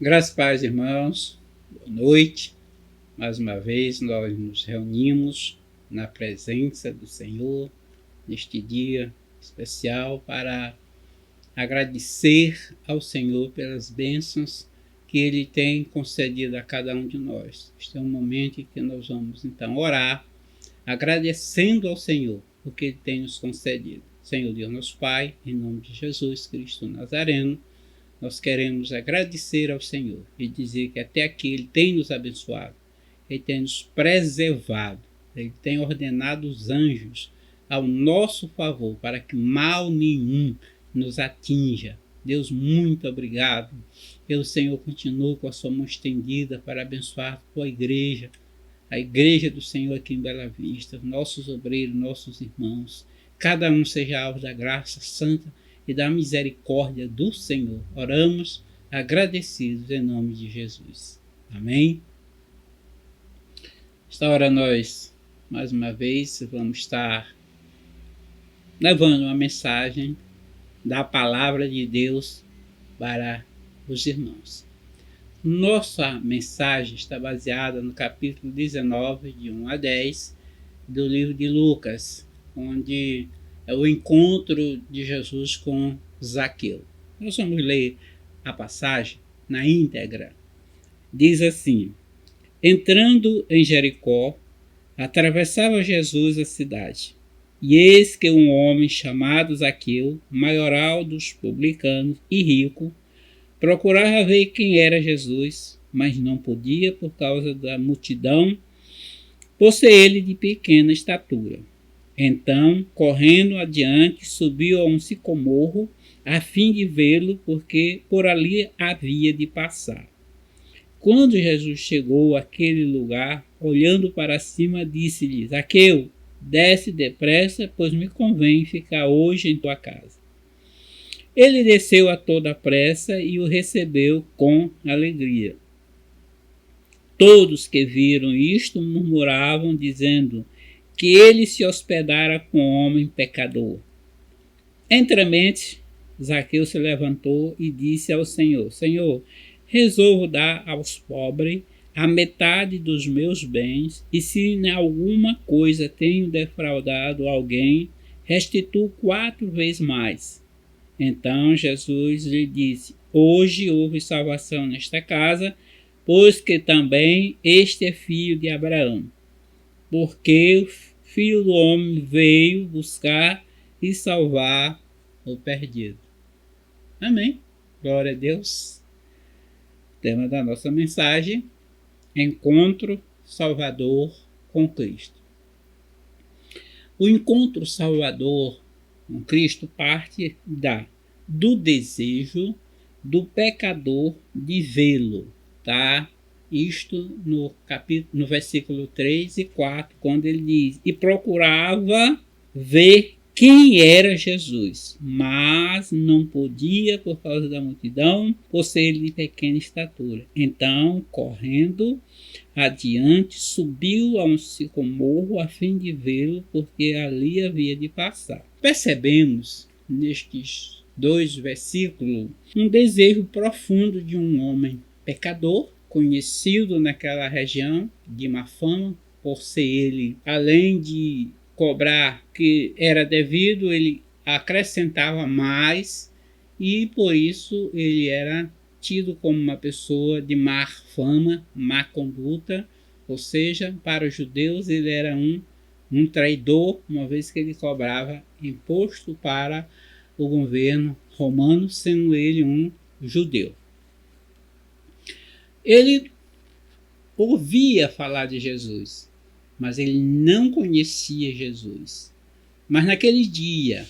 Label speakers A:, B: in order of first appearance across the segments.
A: Graças a paz, irmãos. Boa noite. Mais uma vez nós nos reunimos na presença do Senhor neste dia especial para agradecer ao Senhor pelas bênçãos que Ele tem concedido a cada um de nós. Este é um momento em que nós vamos então orar, agradecendo ao Senhor o que Ele tem nos concedido. Senhor Deus nosso Pai, em nome de Jesus Cristo Nazareno, nós queremos agradecer ao Senhor e dizer que até aqui Ele tem nos abençoado, Ele tem nos preservado, Ele tem ordenado os anjos ao nosso favor para que mal nenhum nos atinja. Deus, muito obrigado. Pelo Senhor continue com a sua mão estendida para abençoar a tua igreja, a igreja do Senhor aqui em Bela Vista, nossos obreiros, nossos irmãos. Cada um seja alvo da graça santa e da misericórdia do Senhor. Oramos agradecidos em nome de Jesus. Amém? Esta hora nós, mais uma vez, vamos estar levando uma mensagem da palavra de Deus para os irmãos. Nossa mensagem está baseada no capítulo 19, de 1 a 10, do livro de Lucas, onde é o encontro de Jesus com Zaqueu. Nós vamos ler a passagem na íntegra. Diz assim: entrando em Jericó, atravessava Jesus a cidade. E eis que um homem chamado Zaqueu, maioral dos publicanos e rico, procurava ver quem era Jesus, mas não podia por causa da multidão, por ser ele de pequena estatura. Então, correndo adiante, subiu a um sicomorro, a fim de vê-lo, porque por ali havia de passar. Quando Jesus chegou àquele lugar, olhando para cima, disse-lhe: Zaqueu, desce depressa, pois me convém ficar hoje em tua casa. Ele desceu a toda pressa e o recebeu com alegria. Todos que viram isto murmuravam, dizendo que ele se hospedara com homem pecador. Entremente, Zaqueu se levantou e disse ao Senhor: Senhor, resolvo dar aos pobres a metade dos meus bens, e se em alguma coisa tenho defraudado alguém, restituo 4 vezes mais. Então Jesus lhe disse: hoje houve salvação nesta casa, pois que também este é filho de Abraão. Porque o Filho do Homem veio buscar e salvar o perdido. Amém. Glória a Deus. Tema da nossa mensagem: Encontro Salvador com Cristo. O encontro salvador com Cristo parte do desejo do pecador de vê-lo, tá? Isto no versículo 3 e 4, quando ele diz: e procurava ver quem era Jesus, mas não podia por causa da multidão, por ser ele de pequena estatura. Então, correndo adiante, subiu a um sicomorro a fim de vê-lo, porque ali havia de passar. Percebemos nestes 2 versículos um desejo profundo de um homem pecador, conhecido naquela região de má fama, por ser ele, além de cobrar que era devido, ele acrescentava mais, e por isso ele era tido como uma pessoa de má fama, má conduta, ou seja, para os judeus ele era um traidor, uma vez que ele cobrava imposto para o governo romano, sendo ele um judeu. Ele ouvia falar de Jesus, mas ele não conhecia Jesus. Mas naquele dia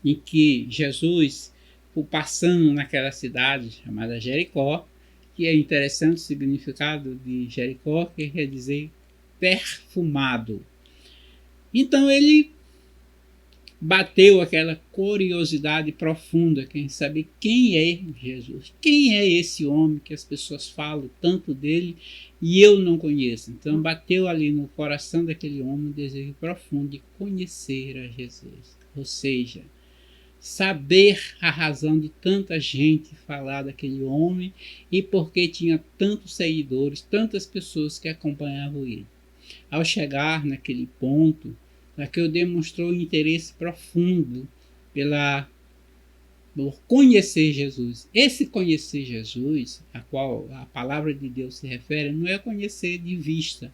A: em que Jesus foi passando naquela cidade chamada Jericó, que é interessante o significado de Jericó, que quer dizer perfumado. Então ele bateu aquela curiosidade profunda, quem sabe quem é Jesus, quem é esse homem que as pessoas falam tanto dele e eu não conheço. Então bateu ali no coração daquele homem um desejo profundo de conhecer a Jesus. Ou seja, saber a razão de tanta gente falar daquele homem e porque tinha tantos seguidores, tantas pessoas que acompanhavam ele. Ao chegar naquele ponto, Zaqueu demonstrou um interesse profundo por conhecer Jesus. Esse conhecer Jesus, a qual a palavra de Deus se refere, não é conhecer de vista,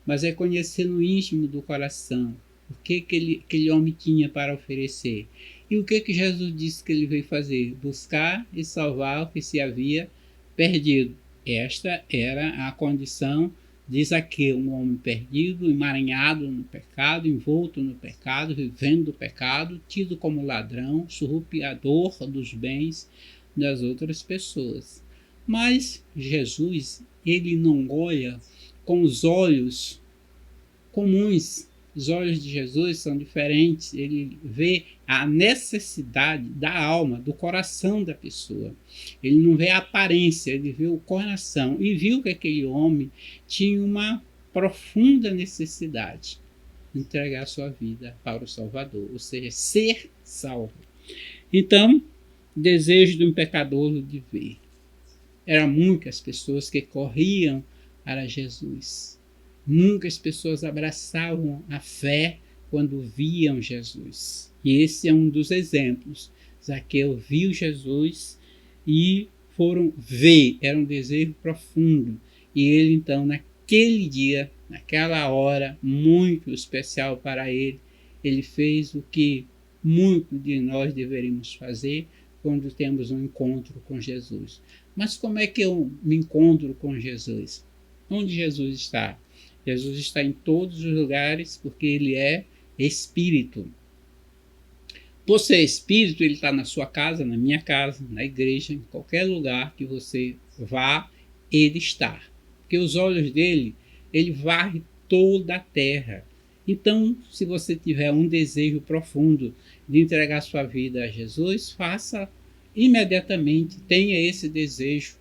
A: mas é conhecer no íntimo do coração o que aquele homem tinha para oferecer. E o que Jesus disse que ele veio fazer? Buscar e salvar o que se havia perdido. Esta era a condição de Zaqueu, um homem perdido, emaranhado no pecado, envolto no pecado, vivendo do pecado, tido como ladrão, surrupiador dos bens das outras pessoas. Mas Jesus, ele não olha com os olhos comuns. Os olhos de Jesus são diferentes. Ele vê a necessidade da alma, do coração da pessoa. Ele não vê a aparência, ele vê o coração. E viu que aquele homem tinha uma profunda necessidade de entregar sua vida para o Salvador, ou seja, ser salvo. Então, desejo de um pecador de ver. Eram muitas pessoas que corriam para Jesus. Muitas pessoas abraçavam a fé quando viam Jesus. E esse é um dos exemplos. Zaqueu viu Jesus e foram ver, era um desejo profundo. E ele então, naquele dia, naquela hora muito especial para ele, ele fez o que muitos de nós deveríamos fazer quando temos um encontro com Jesus. Mas como é que eu me encontro com Jesus? Onde Jesus está? Jesus está em todos os lugares porque ele é Espírito. Por ser Espírito, ele está na sua casa, na minha casa, na igreja, em qualquer lugar que você vá, ele está. Porque os olhos dele, ele varre toda a terra. Então, se você tiver um desejo profundo de entregar sua vida a Jesus, faça imediatamente, tenha esse desejo.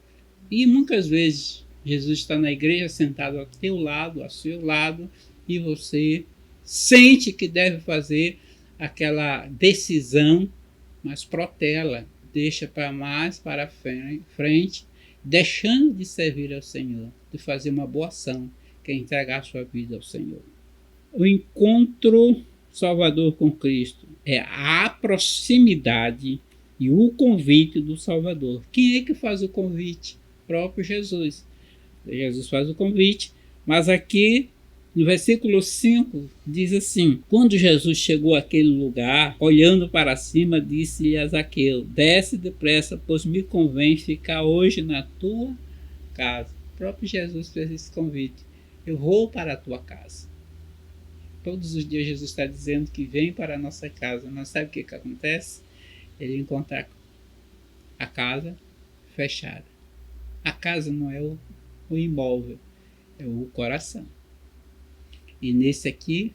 A: E muitas vezes Jesus está na igreja sentado ao teu lado, ao seu lado, e você sente que deve fazer aquela decisão, mas protela, deixa para mais para frente, deixando de servir ao Senhor, de fazer uma boa ação, que é entregar sua vida ao Senhor. O encontro Salvador com Cristo é a proximidade e o convite do Salvador. Quem é que faz o convite? O próprio Jesus. Jesus faz o convite, mas aqui no versículo 5 diz assim: quando Jesus chegou àquele lugar, olhando para cima, disse-lhe a Zaqueu: desce depressa, pois me convém ficar hoje na tua casa. O próprio Jesus fez esse convite: eu vou para a tua casa. Todos os dias Jesus está dizendo que vem para a nossa casa, mas sabe o que acontece? Ele encontra a casa fechada. A casa não é o imóvel, é o coração. E nesse aqui,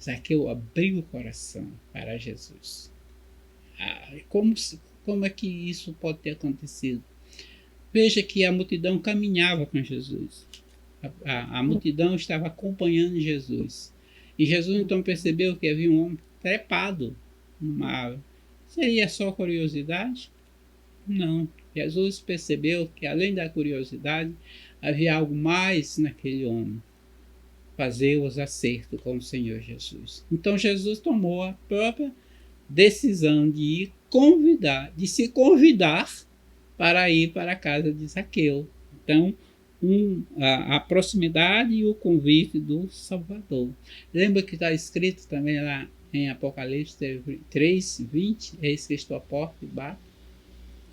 A: Zaqueu abriu o coração para Jesus. Como é que isso pode ter acontecido? Veja que a multidão caminhava com Jesus. A multidão estava acompanhando Jesus. E Jesus então percebeu que havia um homem trepado numa árvore. Seria só curiosidade? Não. Jesus percebeu que além da curiosidade, havia algo mais naquele homem. Fazer os acertos com o Senhor Jesus. Então Jesus tomou a própria decisão de se convidar para ir para a casa de Zaqueu. Então, a proximidade e o convite do Salvador. Lembra que está escrito também lá em Apocalipse 3:20, eis que estou à porta e bato.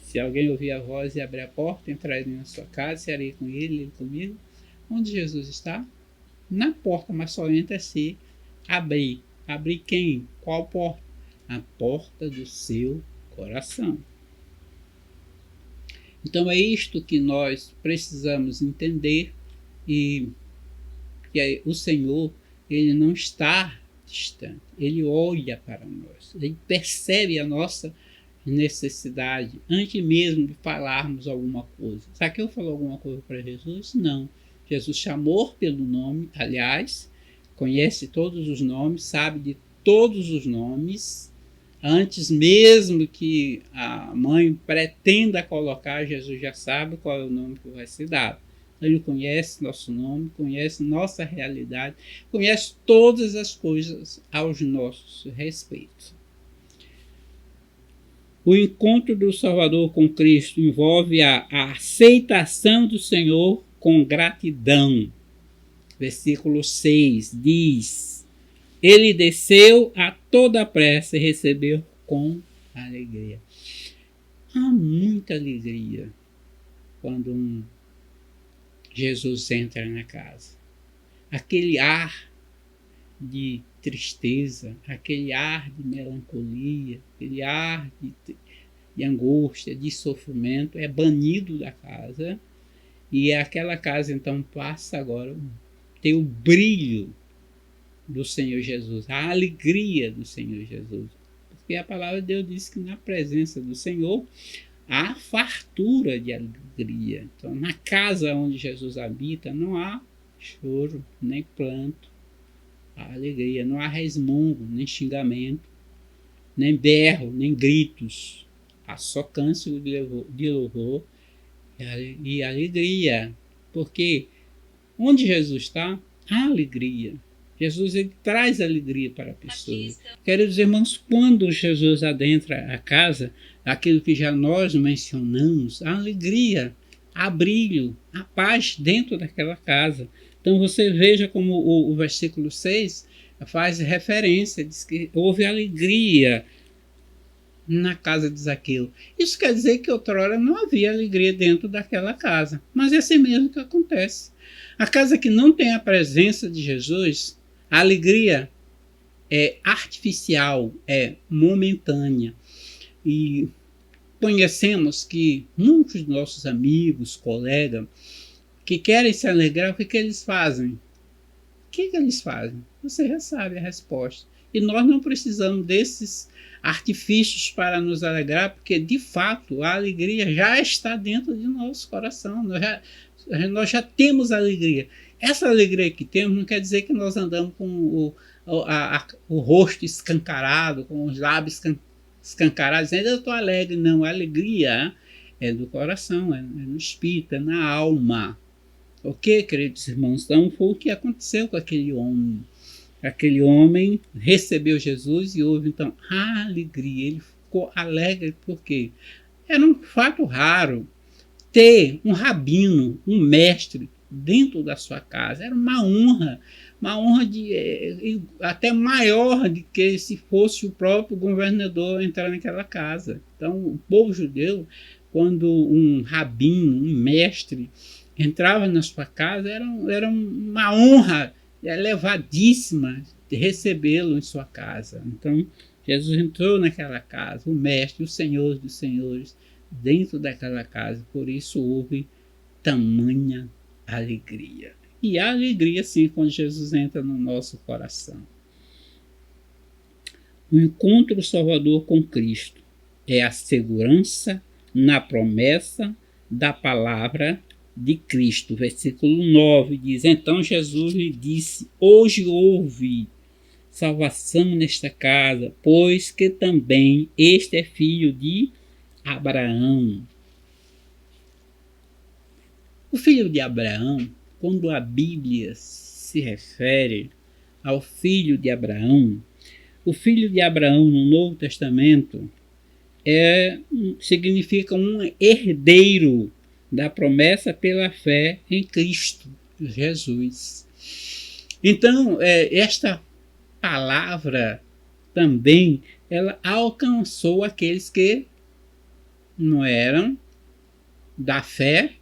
A: Se alguém ouvir a voz e abrir a porta, entrarei na sua casa, serei com ele comigo. Onde Jesus está? Na porta, mas só entra se abrir. Abrir quem? Qual porta? A porta do seu coração. Então é isto que nós precisamos entender, e que o Senhor, ele não está distante, ele olha para nós, ele percebe a nossa necessidade antes mesmo de falarmos alguma coisa. Zaqueu falou alguma coisa para Jesus? Não. Jesus chamou pelo nome, aliás, conhece todos os nomes, sabe de todos os nomes, Antes mesmo que a mãe pretenda colocar, Jesus já sabe qual é o nome que vai ser dado. Ele conhece nosso nome, conhece nossa realidade, conhece todas as coisas aos nossos respeitos. O encontro do Salvador com Cristo envolve a aceitação do Senhor com gratidão. Versículo 6 diz: Ele desceu a toda pressa e recebeu com alegria. Há muita alegria quando Jesus entra na casa. Aquele ar de tristeza, aquele ar de melancolia, aquele ar de angústia, de sofrimento é banido da casa, e aquela casa então passa agora a ter o brilho do Senhor Jesus, a alegria do Senhor Jesus. Porque a palavra de Deus diz que na presença do Senhor há fartura de alegria. Então, na casa onde Jesus habita, não há choro, nem pranto. Há alegria, não há resmungo, nem xingamento, nem berro, nem gritos. Há só cântico de louvor e alegria. Porque onde Jesus está, há alegria. Jesus, ele traz alegria para a pessoa. Queridos irmãos, quando Jesus adentra a casa, aquilo que já nós mencionamos, a alegria, há brilho, há paz dentro daquela casa. Então você veja como o versículo 6 faz referência, diz que houve alegria na casa de Zaqueu. Isso quer dizer que outrora não havia alegria dentro daquela casa, mas é assim mesmo que acontece. A casa que não tem a presença de Jesus, a alegria é artificial, é momentânea. E conhecemos que muitos dos nossos amigos, colegas, que querem se alegrar, o que eles fazem? O que eles fazem? Você já sabe a resposta. E nós não precisamos desses artifícios para nos alegrar, porque de fato a alegria já está dentro de nosso coração. Nós já temos alegria. Essa alegria que temos não quer dizer que nós andamos com o rosto escancarado, com os lábios escancarados, dizendo eu estou alegre. Não, a alegria é do coração, é no espírito, é na alma. Ok, queridos irmãos? Então foi o que aconteceu com aquele homem. Aquele homem recebeu Jesus e houve então a alegria. Ele ficou alegre porque era um fato raro ter um rabino, um mestre dentro da sua casa. Era uma honra até maior do que se fosse o próprio governador entrar naquela casa. Então o povo judeu, quando um rabino, um mestre entrava na sua casa, era uma honra elevadíssima de recebê-lo em sua casa. Então Jesus entrou naquela casa, o mestre, o Senhor dos senhores, dentro daquela casa. Por isso houve tamanha alegria. E há alegria sim quando Jesus entra no nosso coração. O encontro do Salvador com Cristo é a segurança na promessa da palavra de Cristo. Versículo 9 diz: Então Jesus lhe disse: Hoje houve salvação nesta casa, pois que também este é filho de Abraão. O filho de Abraão, quando a Bíblia se refere ao filho de Abraão, o filho de Abraão no Novo Testamento significa um herdeiro da promessa pela fé em Cristo Jesus. Então, esta palavra também ela alcançou aqueles que não eram da fé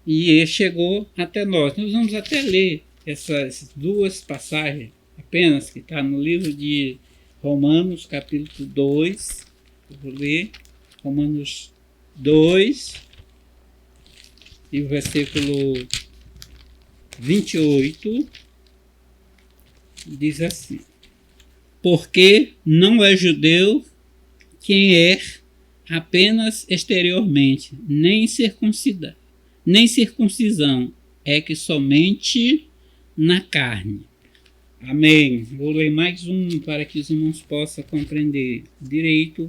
A: e chegou até nós. Nós vamos até ler essas duas passagens apenas, que está no livro de Romanos, capítulo 2. Eu vou ler Romanos 2 e o versículo 28 diz assim: Porque não é judeu quem é apenas exteriormente, nem circuncisão é que somente na carne. Amém. Vou ler mais um para que os irmãos possam compreender direito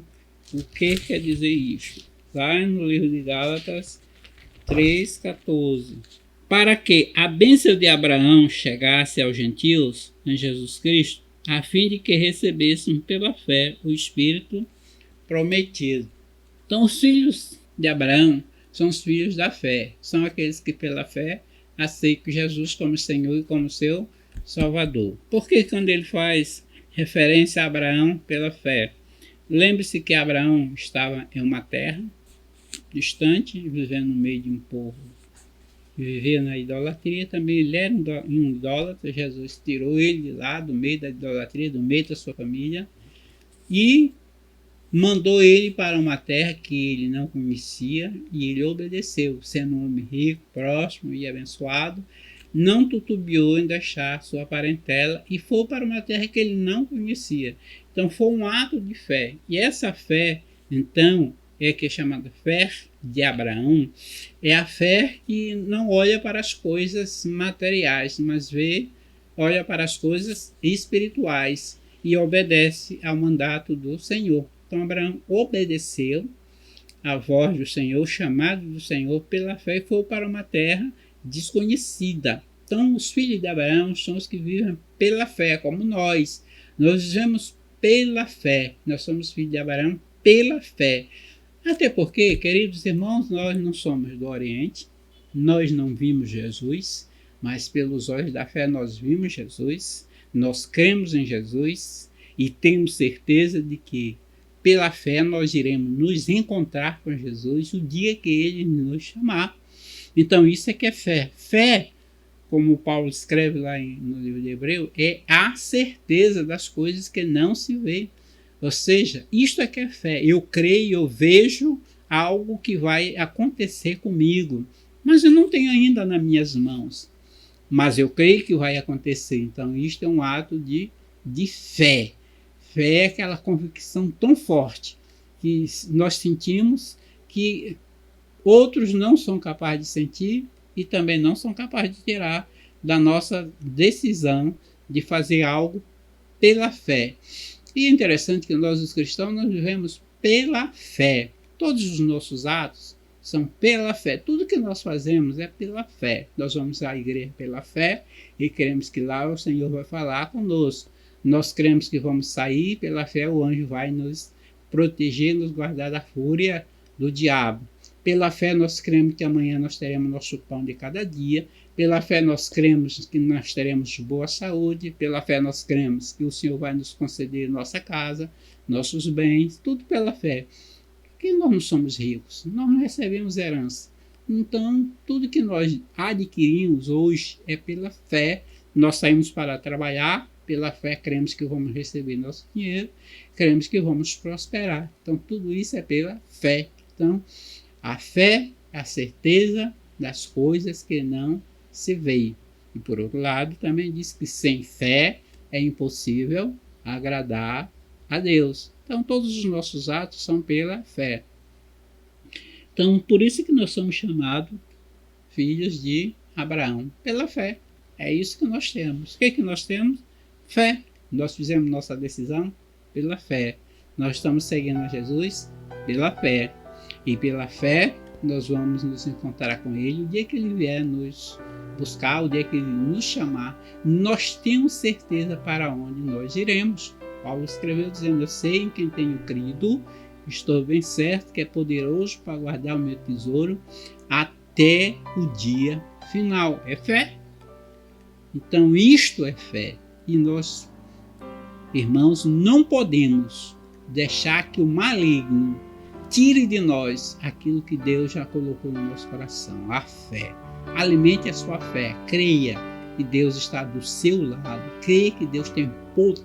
A: o que quer dizer isso. Lá no livro de Gálatas 3,14. Para que a bênção de Abraão chegasse aos gentios em Jesus Cristo, a fim de que recebessem pela fé o Espírito prometido. Então, os filhos de Abraão são os filhos da fé. São aqueles que pela fé aceitam Jesus como Senhor e como seu Salvador. Porque quando ele faz referência a Abraão pela fé, lembre-se que Abraão estava em uma terra distante, vivendo no meio de um povo que vivia na idolatria. Também ele era um idólatra. Jesus tirou ele lá do meio da idolatria, do meio da sua família, e mandou ele para uma terra que ele não conhecia, e ele obedeceu, sendo um homem rico, próximo e abençoado. Não titubeou em deixar sua parentela e foi para uma terra que ele não conhecia. Então foi um ato de fé. E essa fé, então, é que é chamada fé de Abraão. É a fé que não olha para as coisas materiais, mas olha para as coisas espirituais e obedece ao mandato do Senhor. Então Abraão obedeceu à voz do Senhor, o chamado do Senhor pela fé, e foi para uma terra desconhecida. Então os filhos de Abraão são os que vivem pela fé, como nós. Nós vivemos pela fé. Nós somos filhos de Abraão pela fé. Até porque, queridos irmãos, nós não somos do Oriente, nós não vimos Jesus, mas pelos olhos da fé nós vimos Jesus, nós cremos em Jesus e temos certeza de que pela fé nós iremos nos encontrar com Jesus o dia que ele nos chamar. Então isso é que é fé. Fé, como Paulo escreve lá no livro de Hebreu, é a certeza das coisas que não se vê. Ou seja, isto é que é fé. Eu creio, eu vejo algo que vai acontecer comigo, mas eu não tenho ainda nas minhas mãos. Mas eu creio que vai acontecer. Então isto é um ato de fé. Fé é aquela convicção tão forte que nós sentimos que outros não são capazes de sentir e também não são capazes de tirar da nossa decisão de fazer algo pela fé. E é interessante que nós, os cristãos, nós vivemos pela fé. Todos os nossos atos são pela fé. Tudo que nós fazemos é pela fé. Nós vamos à igreja pela fé e queremos que lá o Senhor vai falar conosco. Nós cremos que vamos sair pela fé, o anjo vai nos proteger, nos guardar da fúria do diabo. Pela fé nós cremos que amanhã nós teremos nosso pão de cada dia. Pela fé nós cremos que nós teremos boa saúde. Pela fé nós cremos que o Senhor vai nos conceder nossa casa, nossos bens, tudo pela fé. Porque nós não somos ricos, nós não recebemos herança. Então tudo que nós adquirimos hoje é pela fé. Nós saímos para trabalhar, pela fé cremos que vamos receber nosso dinheiro, cremos que vamos prosperar. Então tudo isso é pela fé. Então a fé é a certeza das coisas que não se veem. E por outro lado também diz que sem fé é impossível agradar a Deus. Então todos os nossos atos são pela fé. Então por isso que nós somos chamados filhos de Abraão, pela fé. É isso que nós temos. O que nós temos? Fé. Nós fizemos nossa decisão pela fé. Nós estamos seguindo a Jesus pela fé. E pela fé nós vamos nos encontrar com ele o dia que ele vier nos buscar, o dia que ele nos chamar. Nós temos certeza para onde nós iremos. Paulo escreveu dizendo: eu sei em quem tenho crido, estou bem certo que é poderoso para guardar o meu tesouro até o dia final. É fé. Então isto é fé. E nós, irmãos, não podemos deixar que o maligno tire de nós aquilo que Deus já colocou no nosso coração, a fé. Alimente a sua fé, creia que Deus está do seu lado, creia que Deus tem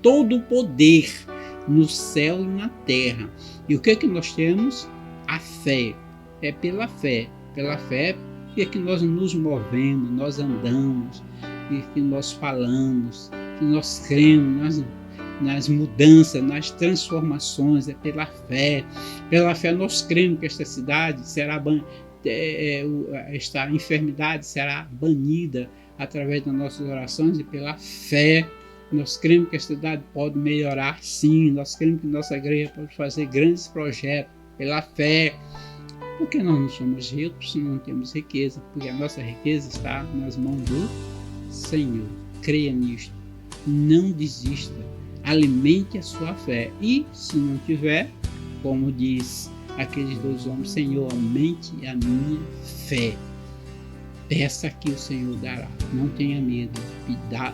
A: todo o poder no céu e na terra. E o que é que nós temos? A fé. É pela fé que nós nos movemos, nós andamos, e que nós falamos, que nós cremos nas mudanças, nas transformações. É pela fé. Pela fé nós cremos que esta cidade será esta enfermidade será banida através das nossas orações, e pela fé Nós cremos que a cidade pode melhorar, sim. Nós cremos que nossa igreja pode fazer grandes projetos pela fé. Porque nós não somos ricos, não temos riqueza, porque a nossa riqueza está nas mãos do Senhor. Creia nisto. Não desista. Alimente a sua fé. E se não tiver, como diz aqueles 2 homens, Senhor, aumente a minha fé. Peça que o Senhor dará. Não tenha medo.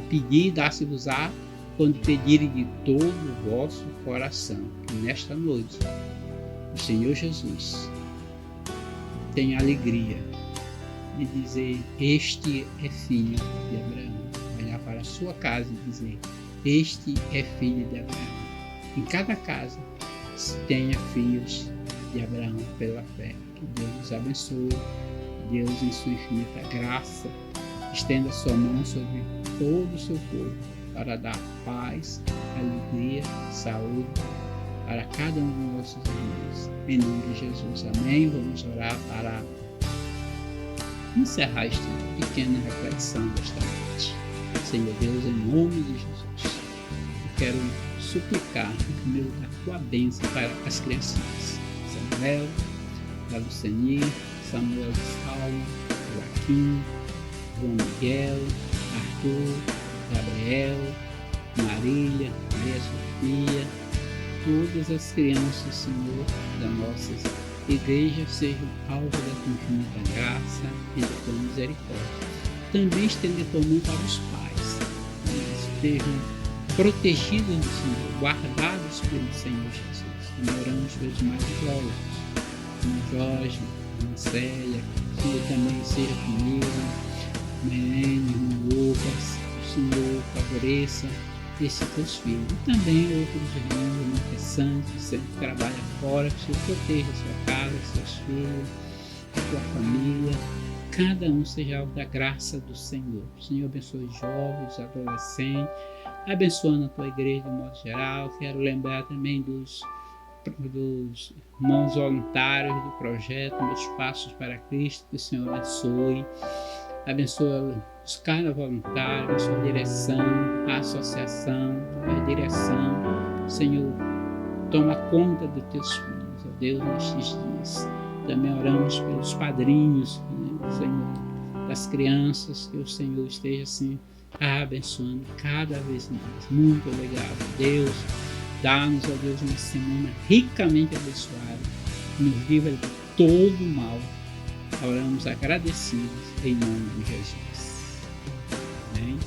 A: Pedir e dar-se-vos-á quando pedirem de todo o vosso coração. E nesta noite, o Senhor Jesus tem alegria de dizer: este é filho de Abraão. Olhar para a sua casa e dizer: este é filho de Abraão. Em cada casa tenha filhos de Abraão pela fé. Que Deus nos abençoe. Deus, em sua infinita graça, estenda sua mão sobre todo o seu povo para dar paz, alegria, saúde para cada um dos nossos irmãos. Em nome de Jesus. Amém. Vamos orar para encerrar esta pequena reflexão desta noite. Senhor Deus, em nome de Jesus, eu quero suplicar da tua bênção para as criancinhas. Samuel, da Luceni, Samuel de Salmo, Joaquim, João Miguel, Arthur, Gabriel, Marília, Maria Sofia, todas as crianças, Senhor, da nossa igreja sejam alvo da tua infinita graça e da tua misericórdia. Também estender tua mão para os pais, que eles estejam protegidos do Senhor, guardados pelo Senhor Jesus. Oramos pelos mais idosos, como Jorge, Célia, que o Senhor também seja comigo, Melene, Lucas, o Senhor favoreça esses teus filhos. E também outros irmãos, irmão Santos, que sempre trabalha fora, que o Senhor proteja a sua casa, seus filhos, a sua família. Cada um seja alvo da graça do Senhor. O Senhor abençoe jovens, adolescentes, abençoando a tua igreja de modo geral. Quero lembrar também dos irmãos voluntários do projeto Meus Passos para Cristo, que o Senhor abençoe os cada voluntário, a sua direção, a associação, a direção. Senhor, toma conta dos teus filhos, ó Deus, nestes dias. Também oramos pelos padrinhos, Senhor, das crianças, que o Senhor esteja assim abençoando cada vez mais. Muito obrigado, Deus. Dá-nos, ó Deus, uma semana ricamente abençoada. Nos livra de todo o mal. Oramos agradecidos em nome de Jesus. Amém.